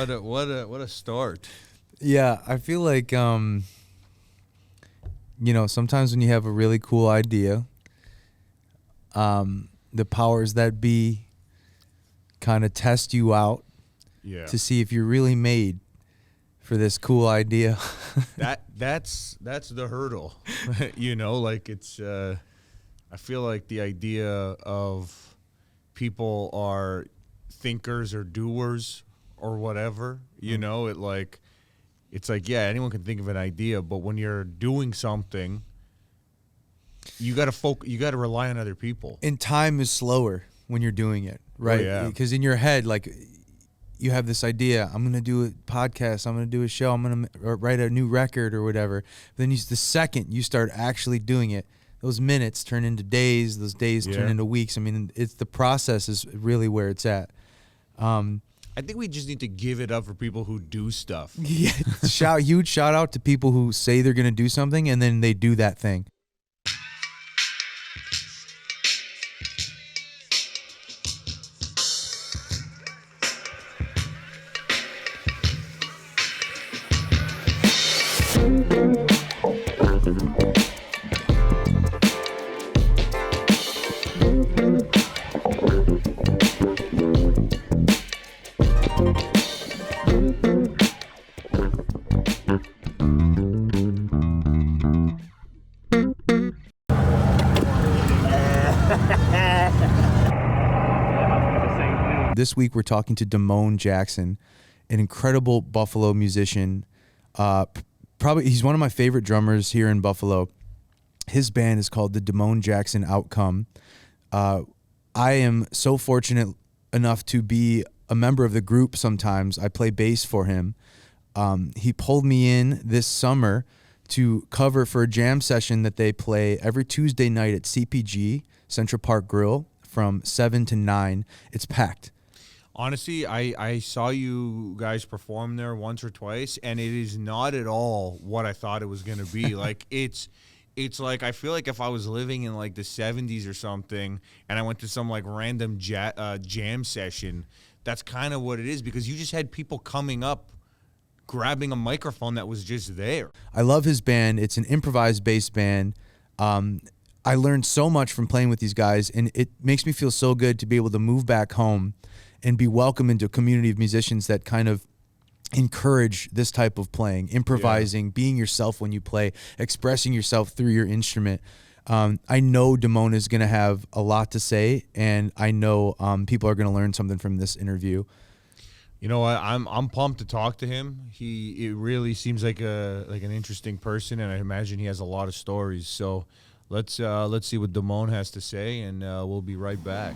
what a start. Yeah, I feel like sometimes when you have a really cool idea, the powers that be kind of test you out to see if you're really made for this cool idea. That's the hurdle. Like it's I feel like the idea of people are thinkers or doers or whatever, it's like, yeah, anyone can think of an idea, but when you're doing something, you got to rely on other people. And time is slower when you're doing it, right? Oh, yeah. Because in your head, like, you have this idea, I'm going to do a podcast, I'm going to do a show, I'm going to write a new record or whatever. But then the second you start actually doing it, those minutes turn into days, those days turn into weeks. I mean, it's the process is really where it's at. I think we just need to give it up for people who do stuff. Yeah, huge shout out to people who say they're going to do something and then they do that thing. This week we're talking to Damone Jackson, an incredible Buffalo musician. Probably he's one of my favorite drummers here in Buffalo. His band is called the Damone Jackson Outcome. I am so fortunate enough to be a member of the group sometimes. I play bass for him. He pulled me in this summer to cover for a jam session that they play every Tuesday night at CPG, Central Park Grill, from 7 to 9. It's packed. Honestly, I saw you guys perform there once or twice, and it is not at all what I thought it was going to be. Like, it's like, I feel like if I was living in, like, the 70s or something, and I went to some, like, random jam session, that's kind of what it is, because you just had people coming up, grabbing a microphone that was just there. I love his band. It's an improvised bass band. I learned so much from playing with these guys, and it makes me feel so good to be able to move back home and be welcomed into a community of musicians that kind of encourage this type of playing, improvising, being yourself when you play, expressing yourself through your instrument. I know Damone is going to have a lot to say, and I know people are going to learn something from this interview. You know what? I'm pumped to talk to him. It really seems like an interesting person, and I imagine he has a lot of stories. So let's see what Damone has to say, and we'll be right back.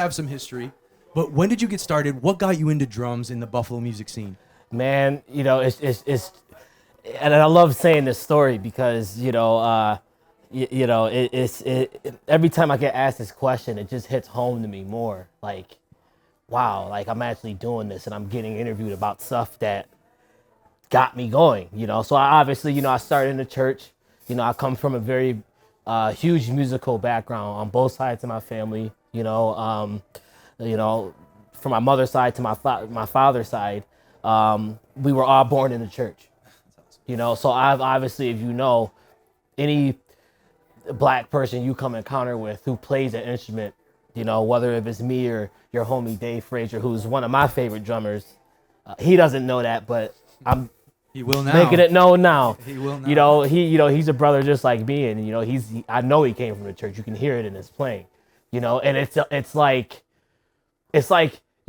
have some history, but when did you get started? What got you into drums in the Buffalo music scene? Man, it's and I love saying this story because, every time I get asked this question, it just hits home to me more. Like, wow, like I'm actually doing this and I'm getting interviewed about stuff that got me going, So I obviously, I started in the church. I come from a very huge musical background on both sides of my family, from my mother's side to my father's side. We were all born in the church, So I've obviously, if any black person you come encounter with who plays an instrument, whether if it's me or your homie Dave Frazier, who's one of my favorite drummers, he doesn't know that, but He will now. making it known now. He will now. He's a brother just like me, and I know he came from the church. You can hear it in his playing, and it's like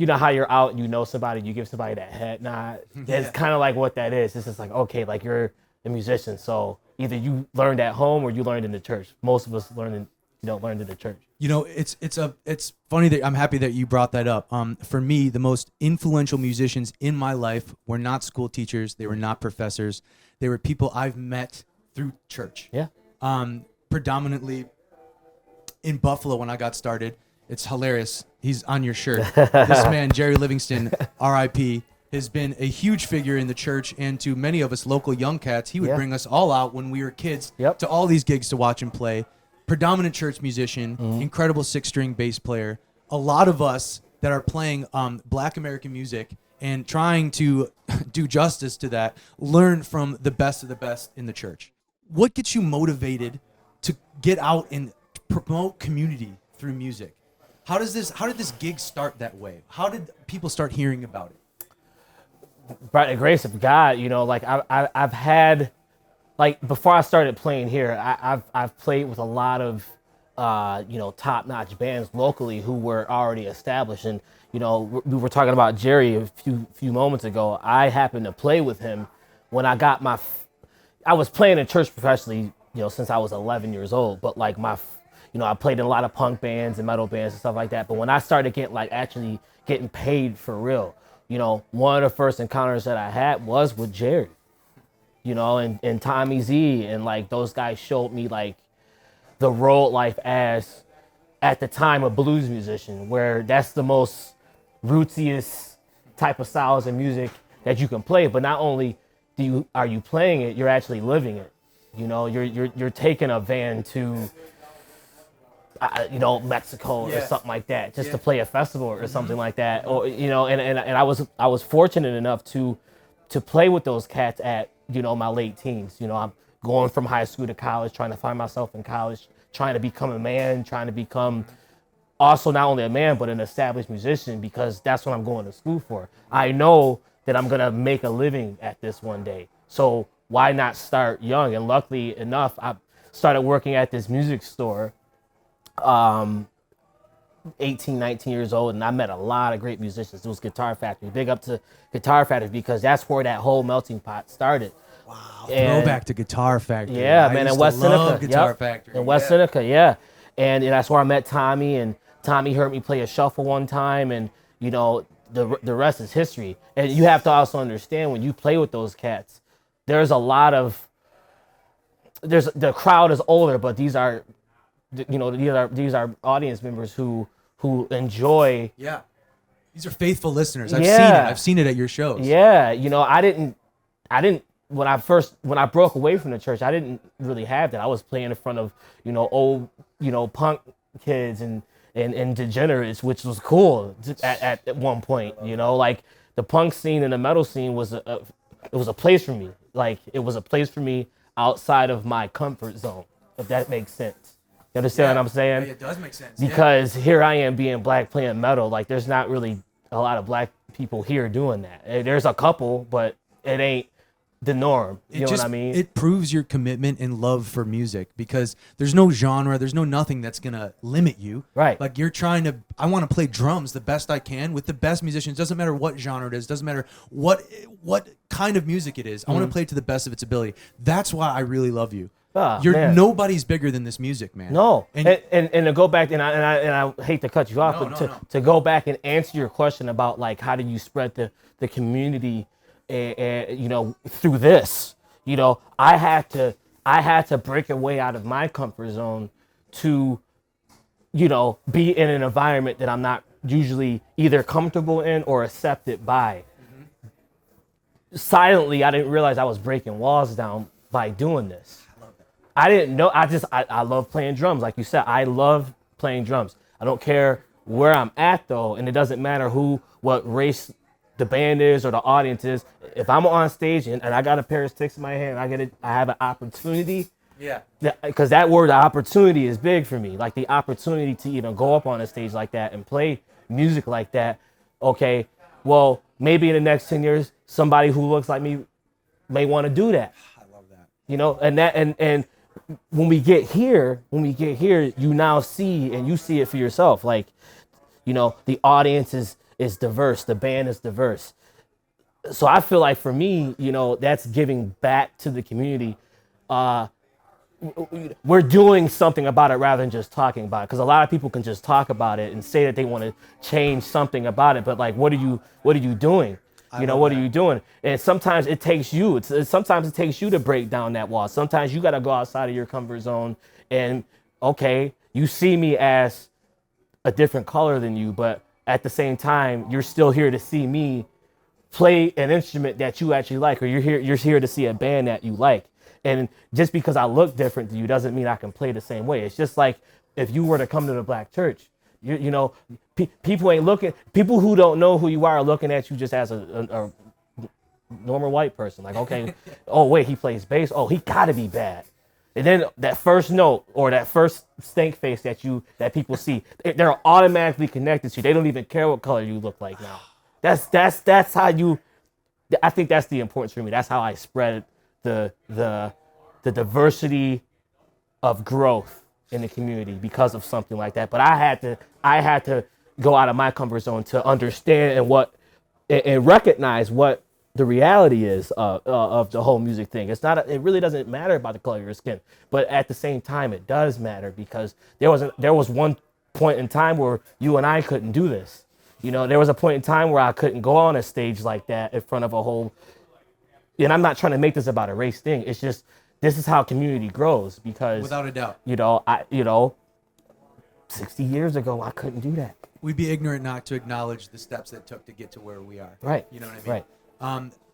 how you're out and somebody, you give somebody that head nod. It's kind of like what that is. It's just like, okay, like you're a musician, so either you learned at home or you learned in the church. Most of us learned in the church. It's funny that I'm happy that you brought that up. For me, the most influential musicians in my life were not school teachers. They were not professors. They were people I've met through church. Yeah. Predominantly in Buffalo when I got started. It's hilarious. He's on your shirt. This man, Jerry Livingston, R.I.P., has been a huge figure in the church, and to many of us local young cats, he would bring us all out when we were kids to all these gigs to watch him play. Predominant church musician, incredible 6-string bass player. A lot of us that are playing Black American music and trying to do justice to that learn from the best of the best in the church. What gets you motivated to get out and promote community through music? How did this gig start that way? How did people start hearing about it? By the grace of God, like I've had, like before I started playing here, I've played with a lot of, top-notch bands locally who were already established. And, we were talking about Jerry a few moments ago. I happened to play with him when I got I was playing in church professionally, since I was 11 years old. But like I played in a lot of punk bands and metal bands and stuff like that. But when I started actually getting paid for real, one of the first encounters that I had was with Jerry, and Tommy Z, and like those guys showed me like the road life as at the time a blues musician, where that's the most rootsiest type of styles of music that you can play. But not only are you playing it, you're actually living it. You're taking a van to Mexico or something like that, just to play a festival or something like that, or and I was fortunate enough to play with those cats at my late teens. I'm going from high school to college, trying to find myself in college, trying to become a man, trying to become also not only a man but an established musician, because that's what I'm going to school for. I know that I'm gonna make a living at this one day, so why not start young? And luckily enough, I started working at this music store 18, 19 years old, and I met a lot of great musicians. It was Guitar Factory. Big up to Guitar Factory, because that's where that whole melting pot started. Wow, throwback to Guitar Factory. Yeah, man, in West Seneca. Guitar Factory. In West Seneca, yeah. And that's where I met Tommy, and Tommy heard me play a shuffle one time, and the rest is history. And you have to also understand, when you play with those cats, there's a lot of the crowd is older, but these are these are audience members who enjoy. Yeah, these are faithful listeners. I've seen it. I've seen it at your shows. Yeah, I didn't when I broke away from the church, I didn't really have that. I was playing in front of old punk kids and degenerates, which was cool at one point. Like the punk scene and the metal scene was it was a place for me. Like it was a place for me outside of my comfort zone, if that makes sense. You understand what I'm saying? Yeah, it does make sense. Because here I am being black playing metal. Like there's not really a lot of black people here doing that. There's a couple, but it ain't the norm. You know what I mean? It proves your commitment and love for music, because there's no genre, there's no nothing that's gonna limit you. Right. Like you're trying to, I want to play drums the best I can with the best musicians. Doesn't matter what genre it is. Doesn't matter what kind of music it is. I want to play it to the best of its ability. That's why I really love you. Man. Nobody's bigger than this music, man. No, And, and to go back, and I hate to cut you off, No, but no. to go back and answer your question about like how do you spread the community, and you know, through this, you know, I had to break away out of my comfort zone to, you know, be in an environment that I'm not usually either comfortable in or accepted by. Silently, I didn't realize I was breaking walls down by doing this. I didn't know. I love playing drums. Like you said, I love playing drums. I don't care where I'm at though. And it doesn't matter what race the band is or the audience is. If I'm on stage and I got a pair of sticks in my hand, I have an opportunity. yeah. Because that word opportunity is big for me. Like the opportunity to even go up on a stage like that and play music like that. Okay, well, maybe in the next 10 years, somebody who looks like me may want to do that. I love that. You know, and when we get here, you now see, and you see it for yourself. Like, you know, the audience is diverse. The band is diverse. So I feel like for me, you know, that's giving back to the community. We're doing something about it rather than just talking about it. Because a lot of people can just talk about it and say that they want to change something about it. But like, what are you doing? You know, what are you doing? And sometimes it takes you. Sometimes it takes you to break down that wall. Sometimes you got to go outside of your comfort zone. And okay, you see me as a different color than you, but at the same time, you're still here to see me play an instrument that you actually like, or you're here to see a band that you like. And just because I look different to you doesn't mean I can play the same way. It's just like if you were to come to the black church, you know, people ain't looking. People who don't know who you are looking at you just as a normal white person. Like, okay, oh wait, he plays bass. Oh, he gotta be bad. And then that first note or that first stank face that people see, they're automatically connected to you. They don't even care what color you look like now. That's how you. I think that's the importance for me. That's how I spread the diversity of growth in the community because of something like that. But I had to go out of my comfort zone to understand and recognize what the reality is of the whole music thing. It really doesn't matter about the color of your skin, but at the same time, it does matter because there was one point in time where you and I couldn't do this. You know, there was a point in time where I couldn't go on a stage like that in front of a whole. And I'm not trying to make this about a race thing. It's just this is how community grows because Without a doubt. You know, 60 years ago I couldn't do that. We'd be ignorant not to acknowledge the steps that it took to get to where we are. Right. You know what I mean? Right.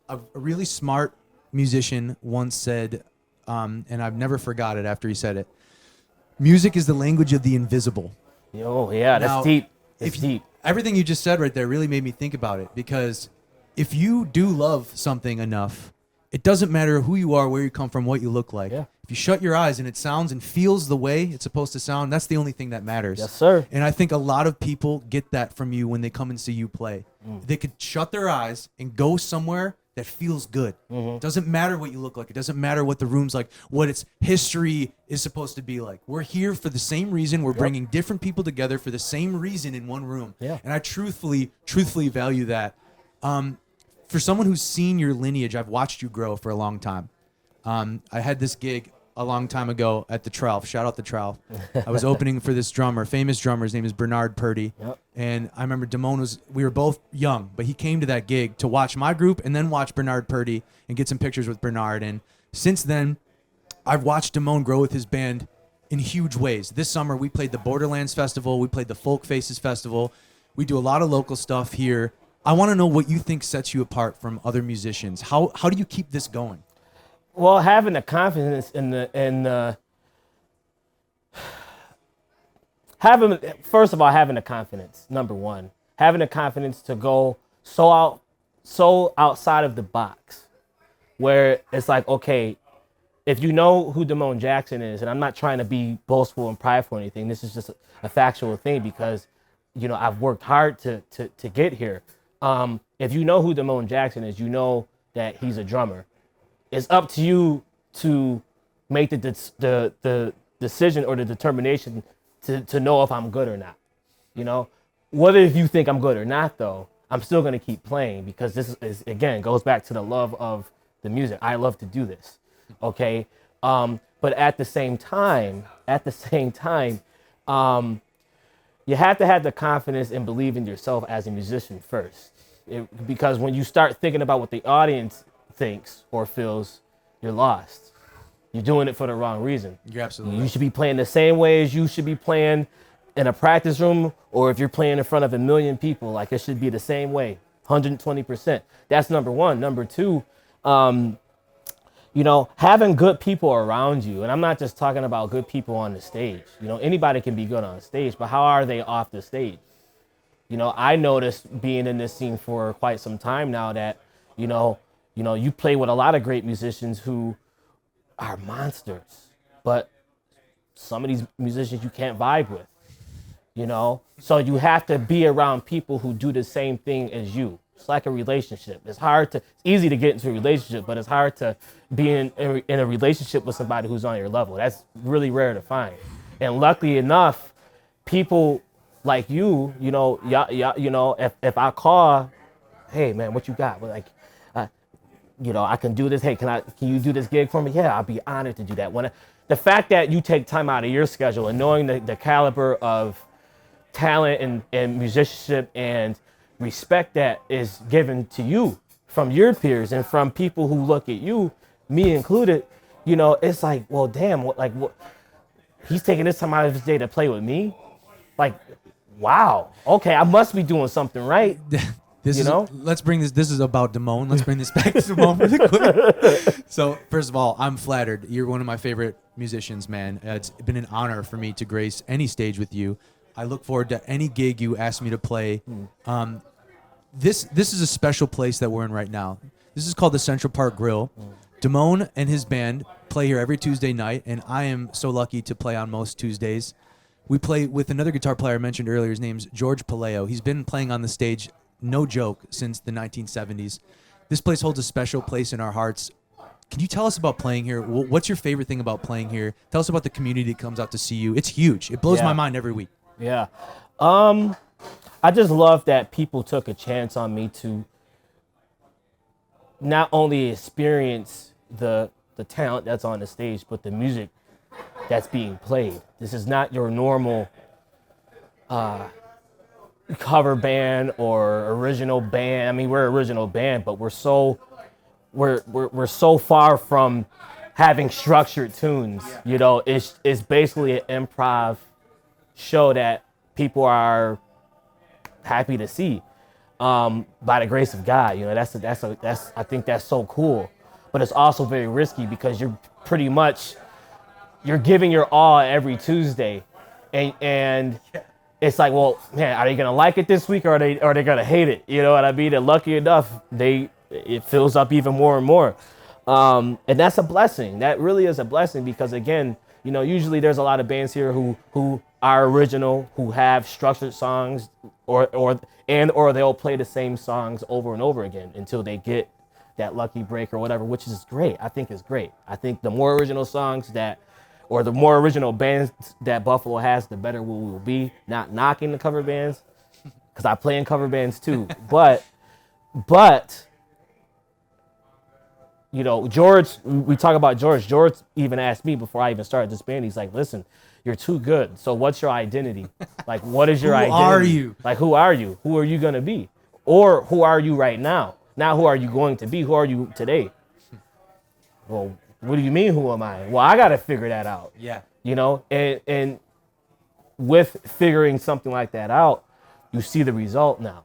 A really smart musician once said, and I've never forgot it after he said it, music is the language of the invisible. Oh, yeah, that's deep. It's deep. Everything you just said right there really made me think about it because if you do love something enough, it doesn't matter who you are, where you come from, what you look like. Yeah. If you shut your eyes and it sounds and feels the way it's supposed to sound, that's the only thing that matters. Yes, sir. And I think a lot of people get that from you when they come and see you play. They could shut their eyes and go somewhere that feels good. It doesn't matter what you look like. It doesn't matter what the room's like, what its history is supposed to be like. We're here for the same reason. We're bringing different people together for the same reason in one room. Yeah. And I truthfully value that. For someone who's seen your lineage, I've watched you grow for a long time. I had this gig a long time ago at the Trelf. Shout out the Trelf. I was opening for this famous drummer. His name is Bernard Purdy. Yep. And I remember we were both young, but he came to that gig to watch my group and then watch Bernard Purdy and get some pictures with Bernard. And since then, I've watched Damone grow with his band in huge ways. This summer, we played the Borderlands Festival. We played the Folk Faces Festival. We do a lot of local stuff here. I want to know what you think sets you apart from other musicians. How do you keep this going? Well, having the confidence having the confidence, number one, having the confidence to go so outside of the box, where it's like, okay, if you know who Damone Jackson is, and I'm not trying to be boastful and prideful or anything, this is just a factual thing because, you know, I've worked hard to get here. If you know who Damone Jackson is, you know that he's a drummer. It's up to you to make the decision or the determination to know if I'm good or not. You know, whether if you think I'm good or not, though, I'm still going to keep playing because this is again, goes back to the love of the music. I love to do this. Okay. But at the same time, you have to have the confidence and believe in yourself as a musician first. Because when you start thinking about what the audience thinks or feels, you're lost. You're doing it for the wrong reason. You're absolutely You should be playing the same way as you should be playing in a practice room, or if you're playing in front of 1 million people, like it should be the same way, 120%. That's number one. Number two, having good people around you. And I'm not just talking about good people on the stage. Anybody can be good on stage, but how are they off the stage? I noticed being in this scene for quite some time now that, you play with a lot of great musicians who are monsters, but some of these musicians you can't vibe with, So you have to be around people who do the same thing as you. It's like a relationship. It's easy to get into a relationship, but it's hard to be in a relationship with somebody who's on your level. That's really rare to find. And luckily enough, people like you, if I call, hey man, what you got? Like, I can do this. Hey, can you do this gig for me? Yeah, I'll be honored to do that. The fact that you take time out of your schedule and knowing the caliber of talent and musicianship and respect that is given to you from your peers and from people who look at you, me included, it's like, well, damn, what, he's taking this time out of his day to play with me? Like, wow, okay, I must be doing something right. Let's bring this. This is about Damone. Let's bring this back to Damone really quick. So, first of all, I'm flattered. You're one of my favorite musicians, man. It's been an honor for me to grace any stage with you. I look forward to any gig you ask me to play. This is a special place that we're in right now. This is called the Central Park Grill. Damone and his band play here every Tuesday night, and I am so lucky to play on most Tuesdays. We play with another guitar player I mentioned earlier. His name's George Paleo. He's been playing on the stage, no joke, since the 1970s. This place holds a special place in our hearts. Can you tell us about playing here? What's your favorite thing about playing here? Tell us about the community that comes out to see you. It's huge. It blows my mind every week. Yeah. I just love that people took a chance on me to not only experience the talent that's on the stage, but the music that's being played. This is not your normal cover band or original band. I mean, we're an original band, but we're so far from having structured tunes. It's basically an improv show that people are happy to see by the grace of God. That's I think that's so cool, but it's also very risky because you're giving your all every Tuesday, and it's like, well, man, are they gonna like it this week or are they gonna hate it? You know what I mean? And lucky enough, it fills up even more and more, and that's a blessing. That really is a blessing because again, usually there's a lot of bands here who are original, who have structured songs, or they'll play the same songs over and over again until they get that lucky break or whatever, which is great. I think is great. I think the more original songs or the more original bands that Buffalo has, the better we will be. Not knocking the cover bands, because I play in cover bands too. but George, we talk about George. George even asked me before I even started this band. He's like, listen, you're too good. So what's your identity? Like, what is your identity? Who are you? Like, who are you? Who are you going to be? Or who are you right now? Now, who are you going to be? Who are you today? Well, what do you mean, who am I? Well, I got to figure that out. Yeah. And with figuring something like that out, you see the result now.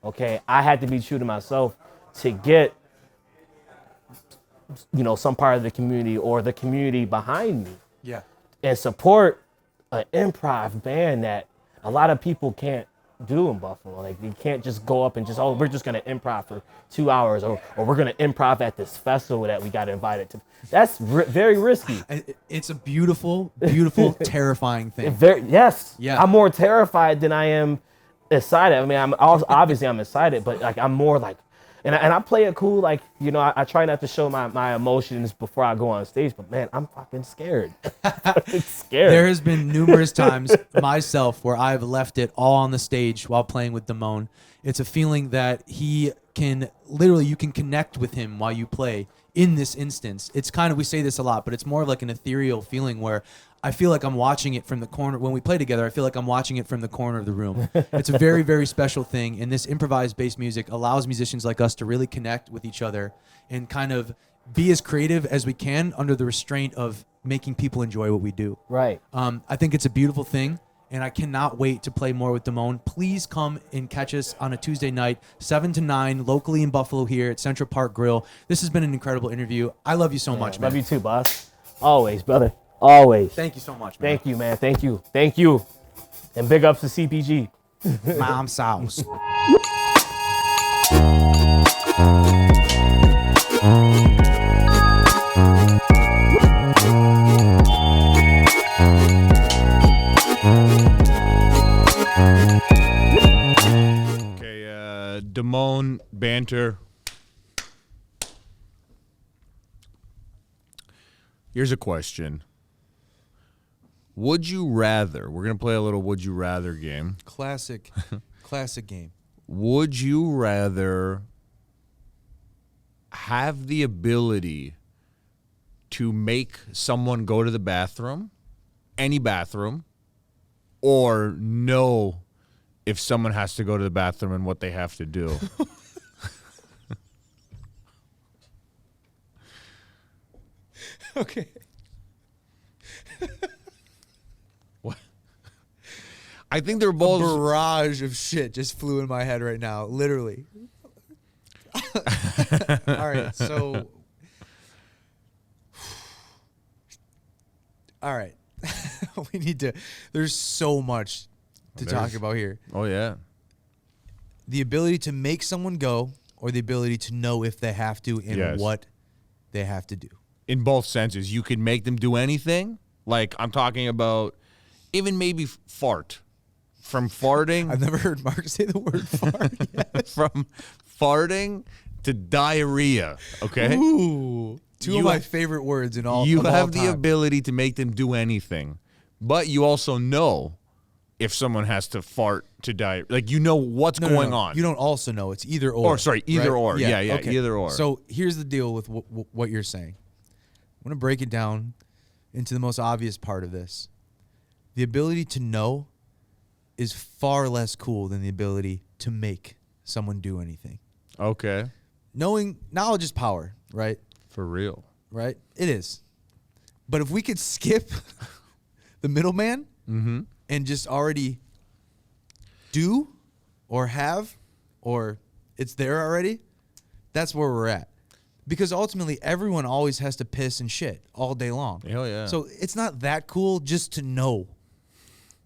Okay, I had to be true to myself to get, some part of the community or the community behind me. Yeah. And support an improv band that a lot of people can't do in Buffalo. Like, you can't just go up and we're just going to improv for 2 hours or we're going to improv at this festival that we got invited to. That's very risky. It's a beautiful, beautiful, terrifying thing. Yes. Yeah. I'm more terrified than I am excited. I mean, I'm excited, but like I'm more like, and I play it cool. Like, I try not to show my emotions before I go on stage, but man, I'm fucking scared. I'm scared. There has been numerous times myself where I've left it all on the stage while playing with Damone. It's a feeling that he can literally, you can connect with him while you play in this instance. It's kind of, we say this a lot, but it's more of like an ethereal feeling where I feel like I'm watching it from the corner. When we play together, I feel like I'm watching it from the corner of the room. It's a very, very special thing. And this improvised bass music allows musicians like us to really connect with each other and kind of be as creative as we can under the restraint of making people enjoy what we do. Right. I think it's a beautiful thing, and I cannot wait to play more with Damone. Please come and catch us on a Tuesday night, 7 to 9, locally in Buffalo here at Central Park Grill. This has been an incredible interview. I love you so much, man. Love you too, boss. Always, brother. Always. Thank you so much, man. Thank you, man. Thank you. Thank you. And big ups to CPG. Mom sauce. Okay, Damone banter. Here's a question. Would you rather, we're going to play a little would you rather game. Classic game. Would you rather have the ability to make someone go to the bathroom, any bathroom, or know if someone has to go to the bathroom and what they have to do? Okay. What? I think they're both. A barrage of shit just flew in my head right now, literally. All right, so. All right. We need to. There's so much to talk about here. Oh, yeah. The ability to make someone go, or the ability to know if they have to and what they have to do. In both senses. You can make them do anything. Like, I'm talking about even maybe fart. From farting. I've never heard Mark say the word fart yet. From farting to diarrhea. Okay? Ooh. Two of my favorite words in all You of all have the time. ability to make them do anything. But you also know if someone has to fart to die. Like, you know what's going on. You don't also know. It's either or. Or, sorry, either or. Yeah, okay. either or. So here's the deal with what you're saying. I'm going to break it down into the most obvious part of this. The ability to know is far less cool than the ability to make someone do anything. Okay. Knowledge is power, right? For real. Right? It is. But if we could skip the middleman and just already do or have or it's there already, that's where we're at. Because ultimately, everyone always has to piss and shit all day long. Hell yeah. So it's not that cool just to know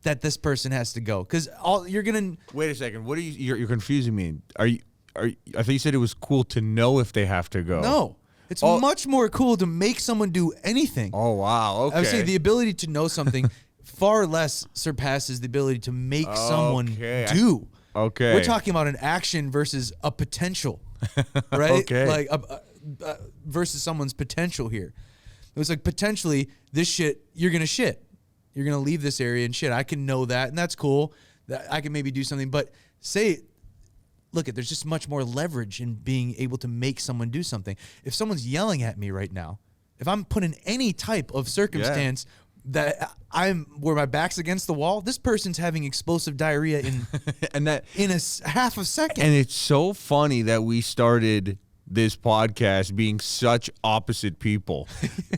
that this person has to go. Because you're gonna Wait a second. What are you? You're confusing me. I thought you said it was cool to know if they have to go. no. It's much more cool to make someone do anything. Oh wow. Okay. I would say the ability to know something far less surpasses the ability to make someone do. Okay. We're talking about an action versus a potential, right? Okay. Like versus someone's potential here. It was like potentially this shit, you're going to shit. You're going to leave this area and shit. I can know that, and that's cool. That I can maybe do something. But there's just much more leverage in being able to make someone do something. If someone's yelling at me right now, if I'm put in any type of circumstance that I'm where my back's against the wall, this person's having explosive diarrhea in and that in a half a second. And it's so funny that we started this podcast being such opposite people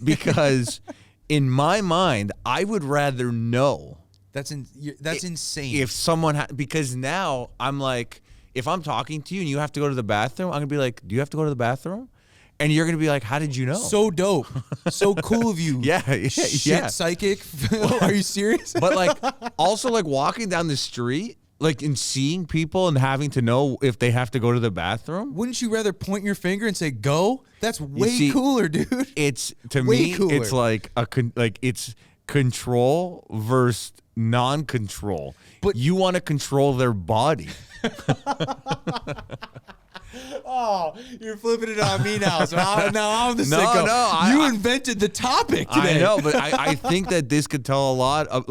because in my mind, I would rather know. That's insane. If someone because now I'm like, if I'm talking to you and you have to go to the bathroom, I'm gonna be like, do you have to go to the bathroom? And you're gonna be like, how did you know? So dope, so cool of you. Yeah. Psychic. Are you serious? But like, also like walking down the street, like and seeing people and having to know if they have to go to the bathroom. Wouldn't you rather point your finger and say go? That's way cooler, dude. It's to way me, cooler. it's like it's control versus non-control. But you want to control their body. Oh, you're flipping it on me now. So now I'm the No, sicko. no, you invented the topic today. I know, but I think that this could tell a lot of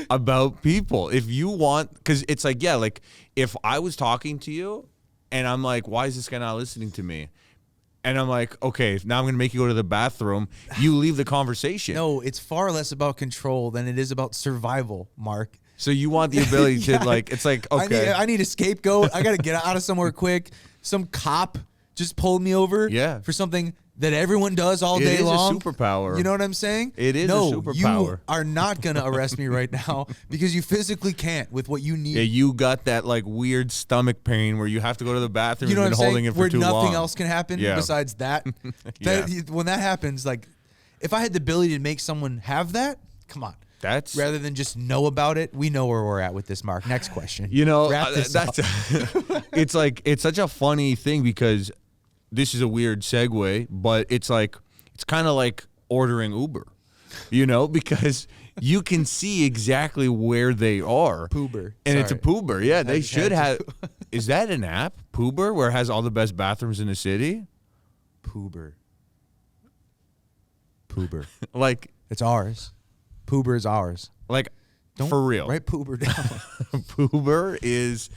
about people. If you want, because it's like, yeah, like if I was talking to you And I'm like, why is this guy not listening to me? And I'm like, okay, now I'm going to make you go to the bathroom. You leave the conversation. No, it's far less about control than it is about survival, Mark. So you want the ability to like, it's like, okay. I need a scapegoat. I got to get out of somewhere quick. Some cop just pulled me over for something that everyone does all day long. It is a superpower. You know what I'm saying? It is a superpower. You are not going to arrest me right now because you physically can't with what you need. Yeah, you got that like weird stomach pain where you have to go to the bathroom. You know and what been I'm holding saying? it for where too long. nothing else can happen besides that. When that happens, like if I had the ability to make someone have that, come on. That's rather than just know about it. We know where we're at with this, Mark. Next question. You know, Wrap this up. it's like it's such a funny thing because this is a weird segue, but it's like it's kind of like ordering Uber, you know, because you can see exactly where they are. Poober. And it's a Poober. Yeah, they should have. Is that an app, Poober, where it has all the best bathrooms in the city? Poober. Like it's ours. Poober is ours. Like, for real. Write Poober down. Poober is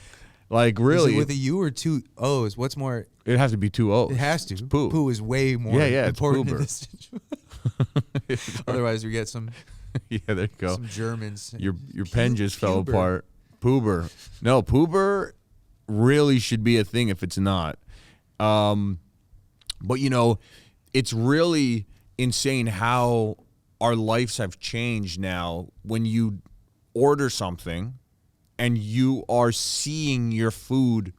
like really. Is it with a U or two O's? What's more? It has to be two O's. It has to. It's poo. Poo is way more important in it's this. Otherwise, we get some. Yeah, there you go. Some Germans. Your pen just fell apart. Poober. No, Poober really should be a thing if it's not. But you know, it's really insane how our lives have changed now when you order something and you are seeing your food.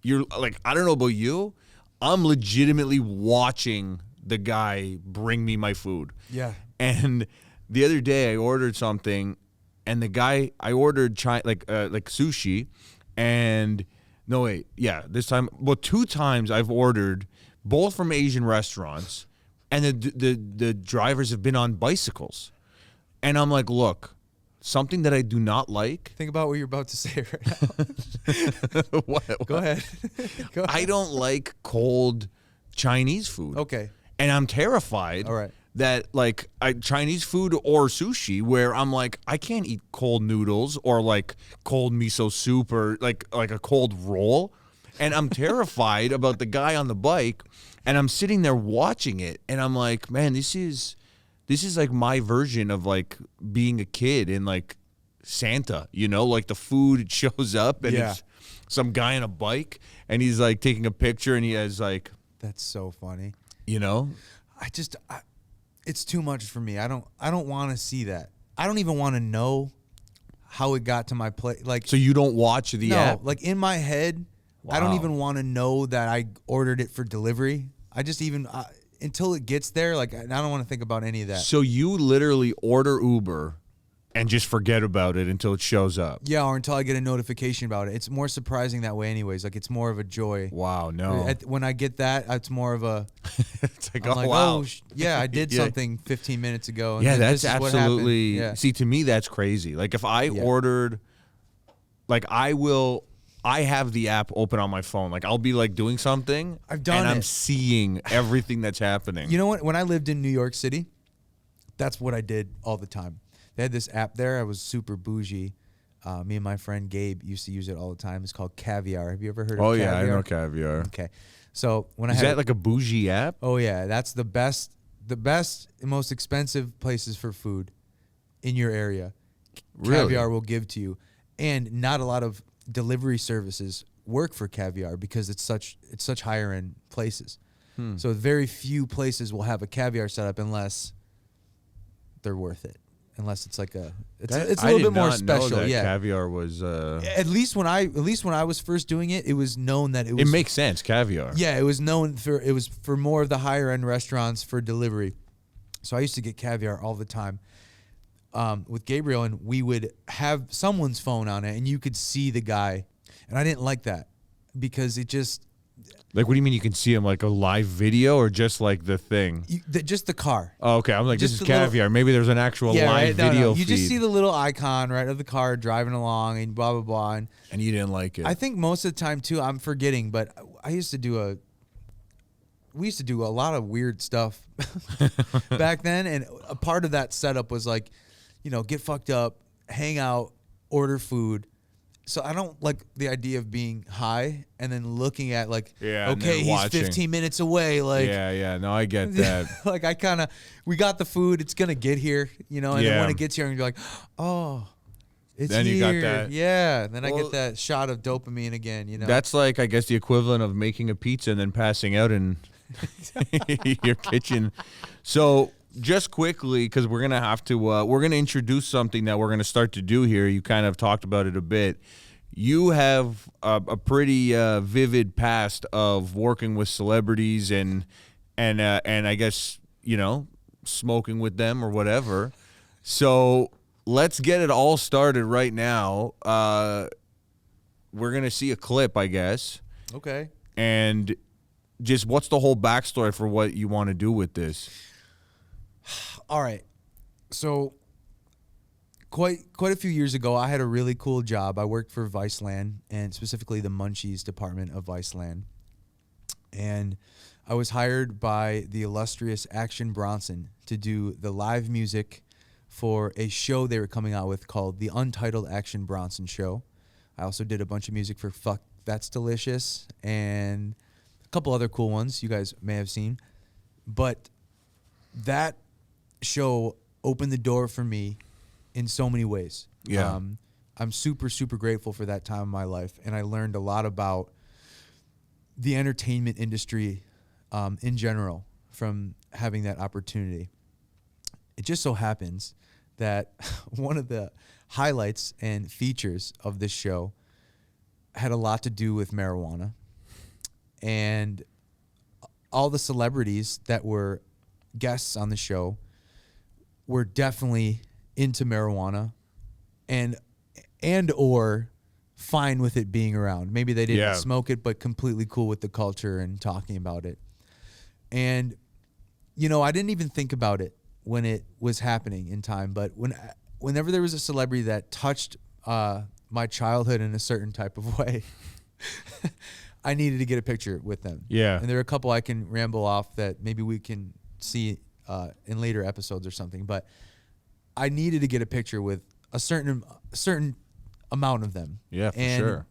You're like, I don't know about you, I'm legitimately watching the guy bring me my food. Yeah. And the other day I ordered something and the guy, I ordered like sushi and this time, well, 2 times I've ordered both from Asian restaurants. And the drivers have been on bicycles. And I'm like, look, something that I do not like. Think about what you're about to say right now. What? Go ahead. Go ahead. I don't like cold Chinese food. Okay. And I'm terrified that like Chinese food or sushi where I'm like, I can't eat cold noodles or like cold miso soup or like a cold roll. And I'm terrified about the guy on the bike. And I'm sitting there watching it, and I'm like, man, this is like my version of like being a kid in like Santa, you know, like the food shows up and it's some guy on a bike, and he's like taking a picture, and he has like. That's so funny. You know, it's too much for me. I don't want to see that. I don't even want to know how it got to my plate. Like, so you don't watch the app? Like in my head. Wow. I don't even want to know that I ordered it for delivery. I just until it gets there, like I don't want to think about any of that. So you literally order Uber and just forget about it until it shows up. Yeah, or until I get a notification about it. It's more surprising that way anyways. Like it's more of a joy. Wow, no. When I get that, it's more of a it's like, wow. I did something 15 minutes ago. And yeah, that's absolutely See, to me that's crazy. Like if I ordered like I have the app open on my phone. Like I'll be like doing something. I've done and it. I'm seeing everything that's happening. You know what? When I lived in New York City, that's what I did all the time. They had this app there. I was super bougie. Me and my friend Gabe used to use it all the time. It's called Caviar. Have you ever heard of Caviar? Oh yeah, I know Caviar. Okay. So Is that like a bougie app? Oh yeah, that's the best and most expensive places for food in your area. Really? Caviar will give to you. And not a lot of delivery services work for Caviar because it's such higher end places. So very few places will have a Caviar setup unless they're worth it. Unless it's like it's a little bit more special. Yeah, Caviar was at least when I was first doing it, it was known that it was. It makes sense, Caviar. Yeah, it was known for more of the higher end restaurants for delivery. So I used to get Caviar all the time. With Gabriel, and we would have someone's phone on it, and you could see the guy, and I didn't like that because it just like, what do you mean you can see him, like a live video or just like the thing? Just the car. Oh, okay, I'm like, just this is Caviar. Maybe there's an actual live video. You feed. Just see the little icon right of the car driving along and blah blah blah, and you didn't like it. I think most of the time too, I'm forgetting, but we used to do a lot of weird stuff back then, and a part of that setup was like, you know, get fucked up, hang out, order food, So I don't like the idea of being high and then looking at like, Yeah, and okay, then he's watching. 15 minutes away. Like, Yeah. No, I get that. like we got the food. It's gonna get here, and then Yeah. when it gets here, I'm gonna be like, oh, it's Then here. you got that. Yeah. Then I Well, get that shot of dopamine again. That's like, I guess, the equivalent of making a pizza and then passing out in your kitchen. So just quickly, because we're gonna have to, we're gonna introduce something that we're gonna start to do here. You kind of talked about it a bit. You have a pretty vivid past of working with celebrities and I guess smoking with them or whatever. So let's get it all started right now. We're gonna see a clip, I guess. Okay. And just what's the whole backstory for what you want to do with this? All right. So quite a few years ago, I had a really cool job. I worked for Viceland, and specifically the Munchies department of Viceland. And I was hired by the illustrious Action Bronson to do the live music for a show they were coming out with called The Untitled Action Bronson Show. I also did a bunch of music for Fuck That's Delicious and a couple other cool ones you guys may have seen. But that show opened the door for me in so many ways. Yeah. I'm super, super grateful for that time in my life. And I learned a lot about the entertainment industry in general from having that opportunity. It just so happens that one of the highlights and features of this show had a lot to do with marijuana. And all the celebrities that were guests on the show were definitely into marijuana and or fine with it being around. Maybe they didn't smoke it, but completely cool with the culture and talking about it. And, I didn't even think about it when it was happening in time. But whenever there was a celebrity that touched my childhood in a certain type of way, I needed to get a picture with them. Yeah. And there are a couple I can ramble off that maybe we can see in later episodes or something. But I needed to get a picture with a certain amount of them. Yeah, for and sure.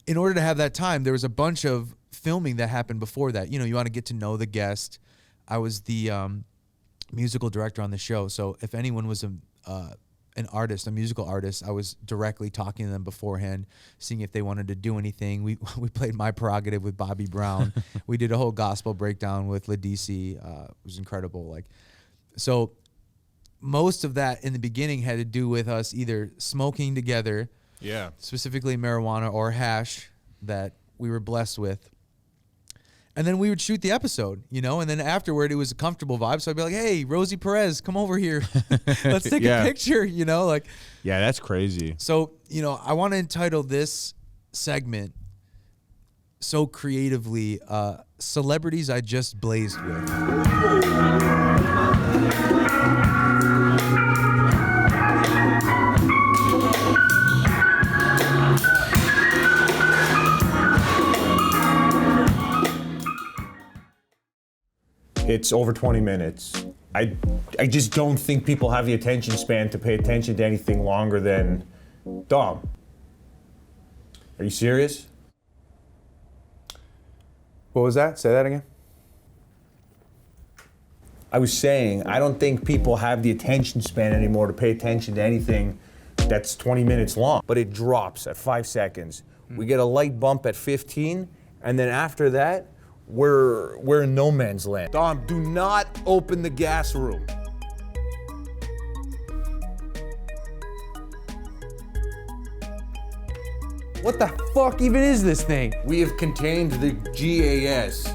In order to have that time, there was a bunch of filming that happened before that. You want to get to know the guest. I was the musical director on the show, so if anyone was an artist, a musical artist, I was directly talking to them beforehand, seeing if they wanted to do anything. We played My Prerogative with Bobby Brown. We did a whole gospel breakdown with Ladisi. It was incredible. So most of that in the beginning had to do with us either smoking together, specifically marijuana or hash that we were blessed with. And then we would shoot the episode, and then afterward it was a comfortable vibe. So I'd be like, hey, Rosie Perez, come over here. Let's take a picture, Yeah, that's crazy. So, I want to entitle this segment so creatively, Celebrities I Just Blazed With. It's over 20 minutes. I just don't think people have the attention span to pay attention to anything longer than Dom. Are you serious? What was that? Say that again. I was saying, I don't think people have the attention span anymore to pay attention to anything that's 20 minutes long. But it drops at 5 seconds. We get a light bump at 15, and then after that, we're in no man's land. Dom, do not open the gas room. What the fuck even is this thing? We have contained the GAS.